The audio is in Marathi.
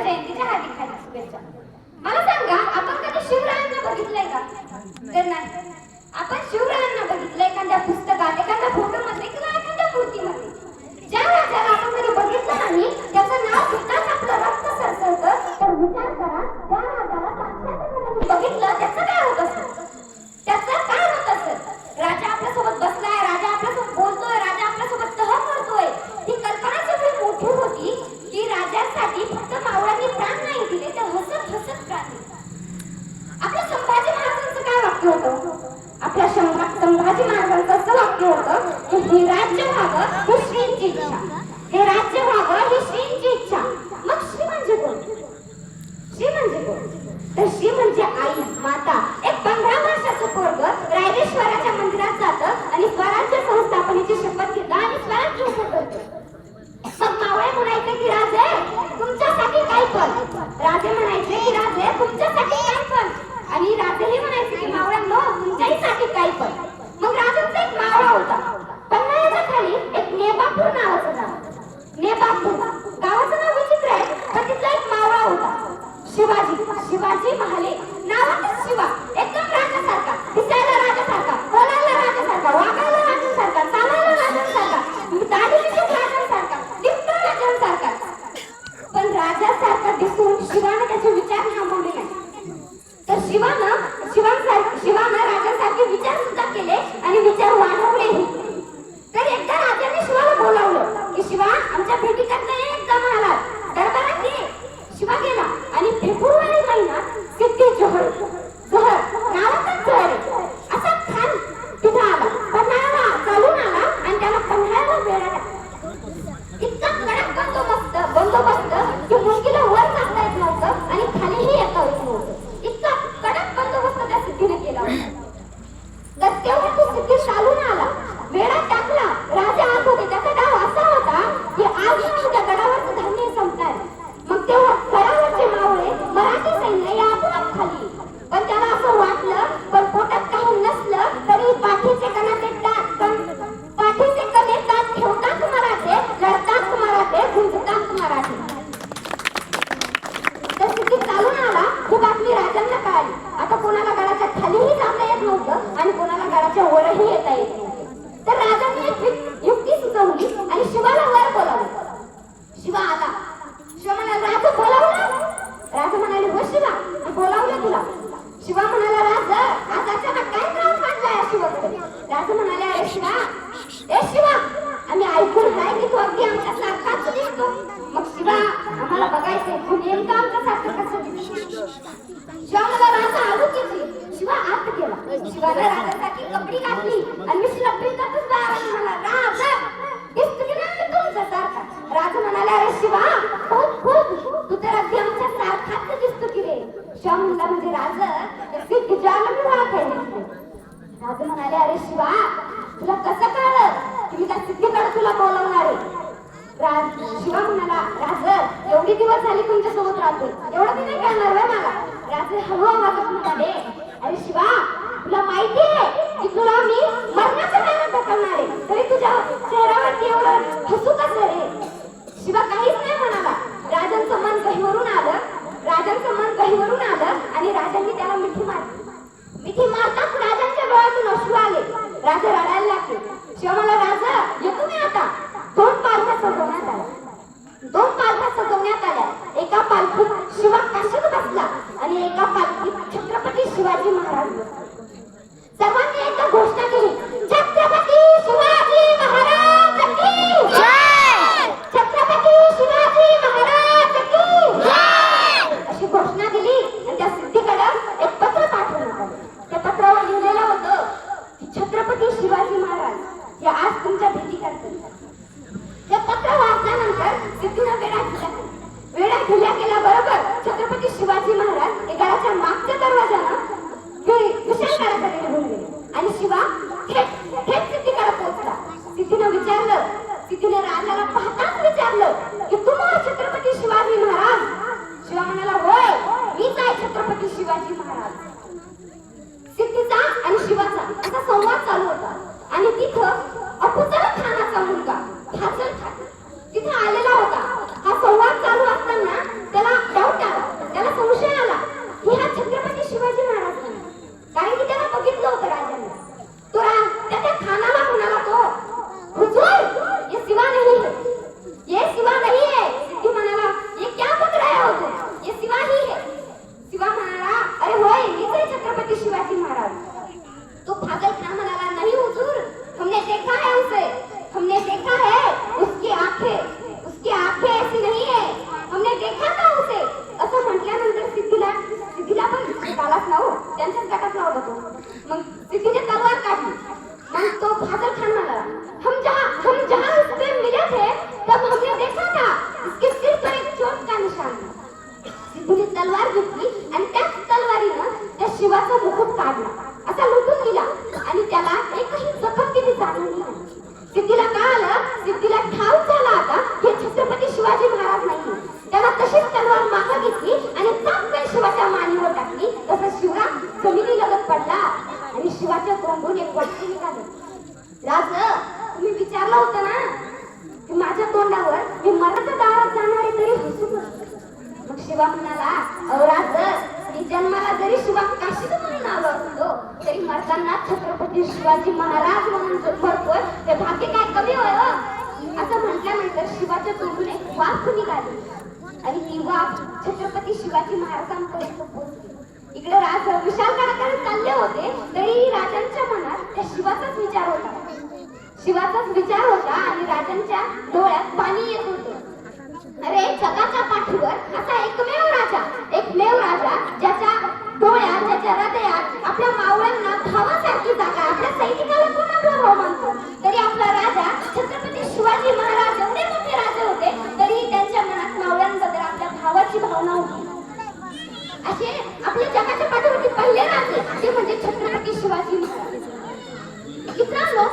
शिव जयंतीच्या हार्दिक हार्दिक शुभेच्छा. मला सांगा, आपण कधी शिवरायांना बघितलंय का? तर नाही. आपण शिवरायांना बघितलंय एखाद्या पुस्तकात, एखाद्या फोटोमध्ये किंवा एखाद्या मूर्तीमध्ये. ज्या राजाला आपण कधी बघितलं नाही त्याचं नाव घेताच आपलं रक्त सरसरतं. तर विचार करा, त्या राजाला साक्षात बघितलं त्याचं काय होत असेल? त्याचं काय होत असेल? राजा आपल्यासोबत बसलाय, राजा आपल्यासोबत बोलतोय, राजा आपल्यासोबत तह करतोय. ही कल्पना एवढी मोठी होती की राजांसाठी फक्त मावळ्यांनी प्राण नाही दिले, तर हसत हसत प्राण दिले. आपल्या संभाजी महाराजांचं काय वाक्य होतं? आपल्या संभाजी महाराजांचं असं वाक्य होतं की हे राज्य व्हावं ही श्रींची इच्छा, हे राज्य व्हावं ही श्रींची इच्छा. मग श्री म्हणजे कोण? श्री म्हणजे कोण? तर श्री म्हणजे आई, माता. एक 15 वर्षाचं पोरगं रायरेश्वराच्या मंदिरात जातं आणि स्वराज्य संस्थापनेची शपथ घेतं आणि स्वराज्य उभं करतं. मग मावळे म्हणायचे की राजे तुमच्यासाठी काय पण, राजे म्हणायचे की राजे तुमच्यासाठी काय पण, आणि राजेही म्हणायचे की मावळ्यांनो तुमच्याहीसाठी काय पण. मग राजांचा एक मावळा होता. पन्हाळ्याच्या खाली एक नेबापूर नावाचं गाव. नेबापूर गावाचं नाव विचित्र आहे, पण तिथला एक मावळा होता. शिवाजी महाले नावातच शिवा. एकदम राजासारखा, दिसायला राजासारखा, बोलायला राजासारखा, वागायला राजासारखा, चालायला राजासारखा, दाढीला राजासारखा, दिसतो राजासारखा. पण राजासारखा दिसून शिवाने त्याचे विचार थांबवले नाही. तर शिवानं राजासारखे विचार सुद्धा केले आणि विचार वाढवलेही. तर एकदा राजाने शिवाला बोलावलं की शिवा आमच्या भेटी करता एकदा महाराज दरबारात ये. शिवा गेला आणि फेब्रुवारी महिन्यात सिद्धी जोहर नावाचाच जोहर असा खान तिथं आला. पन्हाळ्याला चालून आला आणि त्याला पन्हाळ्याला वेळा टाकला. इतका कडक बंदोबस्त की मुलगीला वर जाता येत नव्हतं आणि खालीही येता येत नव्हतं. इतका कडक बंदोबस्त त्या सिद्धीने केला होता. तर तेव्हा तो सिद्धी चालून आला, वेळा टाकला. राजा आत होते. त्याचा डाव असा होता की आज त्या गडावरचं धान्य संपणार. मग तेव्हा गडावरचे मावळे मराठी सैन्य या आपोआप खाली. पण त्याला असं वाटलं, पण पोटात काही नसलं तरी पाठीचे कणे दात ठेवतात मराठे, लढतात मराठे, झुंजतात मराठे. तर सिद्धी चालून आला ही बातमी राजांना कळाली. आता कोणाला गडाच्या खालीही जाता येत नव्हतं आणि कोणाला गडाच्या वरही येता येत नव्हतं. तर राजांनी एक युक्ती सुचवली आणि शिवाला वर बोलावलं. शिवा आला. शिवा म्हणाला राजा बोलावलं? राजा म्हणाले हो शिवा मी बोलावलं तुला. शिवा म्हणाला राजा आज अचानक काय त्रास वाटलाय शिवाकडे? राजा म्हणाले अरे शिवा, ए शिवा आम्ही ऐकून आहे की तू अगदी आमच्या सारखाच दिसतो. मग शिवा आम्हाला बघायचंय तू नेमकं आमच्या सारखं कसं दिसतो? शिवा मला राजा आलू किती. शिवा आत गेला. शिवाला राजासाठी कपडी घातली आणि मी शिलपरीतच बाहेर म्हणाला राजा दिसतो की नाही तुमच्या सारखा? राजा म्हणाले अरे शिवा खूप तू तर अगदी आमच्या सारखाच दिसतो की रे. शिवा म्हणला म्हणजे राजा सिद्धी ज्याला मी वाटायला. राजा म्हणाले अरे शिवा तुला कसं कळलं की मी त्या सिद्धीकडे तुला बोलवणार आहे? शिवा म्हणाला राजा एवढी दिवस झाली तुमच्या सोबत राहतोय, एवढं मी नाही करणार आहे मला. राजा हळू आवाजात म्हणाले अरे शिवा तुला माहिती आहे की तुला मी मरणाच्या दारात ढकलणार आहे, तरी तुझ्या चेहऱ्यावरती एवढं हसू कसं रे? शिवा काहीच नाही म्हणाला. राजांचं मन गहिवरून आलं आणि राजांनी त्याला मिठी मारताच राजांच्या डोळ्यातून अश्रू आले. राजा रडायला लागले. शिवा मला राजा येतो मी आता. 2 पालख्या सजवण्यात आल्या. एका पालखीत शिवा काशीत बसला आणि एका पालखीत छत्रपती शिवाजी महाराज बसले. सर्वांनी एकदा घोषणा केली छत्रपती शिवाजी महाराज की जय, छत्रपती शिवाजी महाराज की जय अशी घोषणा दिली. आणि त्या सिद्धीकडे एक पत्र पाठवलं. त्या पत्रावर लिहिलेलं होतं की छत्रपती शिवाजी महाराज हे आज तुमच्या भेटी करतात. ते पत्र वाचल्यानंतर सिद्धीनं वेढा केल्याबरोबर छत्रपती शिवाजी महाराज गडाच्या मागच्या दरवाजानं विशाळगडाकडे निघून गेले आणि शिवा थेट सिद्धीकडे पोहोचला. सिद्धीने राजाला पाहताच विचारलं की तुम्हाला छत्रपती शिवाजी महाराज? शिवा म्हणाला होय मीच आहे छत्रपती शिवाजी महाराज. सिद्धीचा आणि शिवाचा असा संवाद चालू होता आणि तिथं अफजल खानाचा मुलगा फाजल खान तिथे आलेला होता. हा संवाद चालू असताना कुणी तलवार घेतली आणि त्याच तलवारीनं त्या शिवाचा मुकुट काढला, असा लुटून दिला आणि त्याला एकही जखम किती जाणवली नाही. सिद्धीला काय आलं, सिद्धीला ठाऊक झाला आता हे छत्रपती शिवाजी महाराज नाही. त्याला तशीच तलवार मागं घेतली आणि चापकन शिवाच्या मानेवर टाकली. तसं शिवराम जमिनी लगत पडला आणि शिवाच्या तोंडून एक वटकी निघालं. राज, तुम्ही विचारलं होतं ना की माझ्या तोंडावर मी मरणाच्या दारात जाणार आहे तरी हसू नका. मग शिवा म्हणाला, अहो राज, मी जन्माला जरी शिवा काशीद म्हणून आलो असतो तरी मरताना छत्रपती शिवाजी महाराज म्हणून मरतोय ते भाग्य काय कमी होय हो? असं म्हटल्यानंतर शिवाच्या तोंडून एक वाफ निघाली आणि ती वाफ छत्रपती शिवाजी महाराजांपर्यंत पोहोचली. इकडे राज विशालकाडाकडे चालले होते तरी राजांच्या मनात त्या शिवाचाच विचार होता. शिवाचाच विचार होता आणि राजांच्या डोळ्यात पाणी येत होते. अरे जगाच्या पाठीवर असा एकमेव राजा ज्याच्या डोळ्यात, ज्याच्या हृदयात आपल्या मावळ्यांना भावासारखी जागा, आपल्या सैनिकाला कोण आपला भाव मानतो. तरी आपला राजा छत्रपती शिवाजी महाराज एवढे मोठे राजे होते तरी त्यांच्या मनात मावळ्यांबद्दल आपल्या भावाची भावना होती. असे आपल्या जगाच्या पाठीवरती पहिले राजे ते म्हणजे छत्रपती शिवाजी महाराज. मित्रांनो,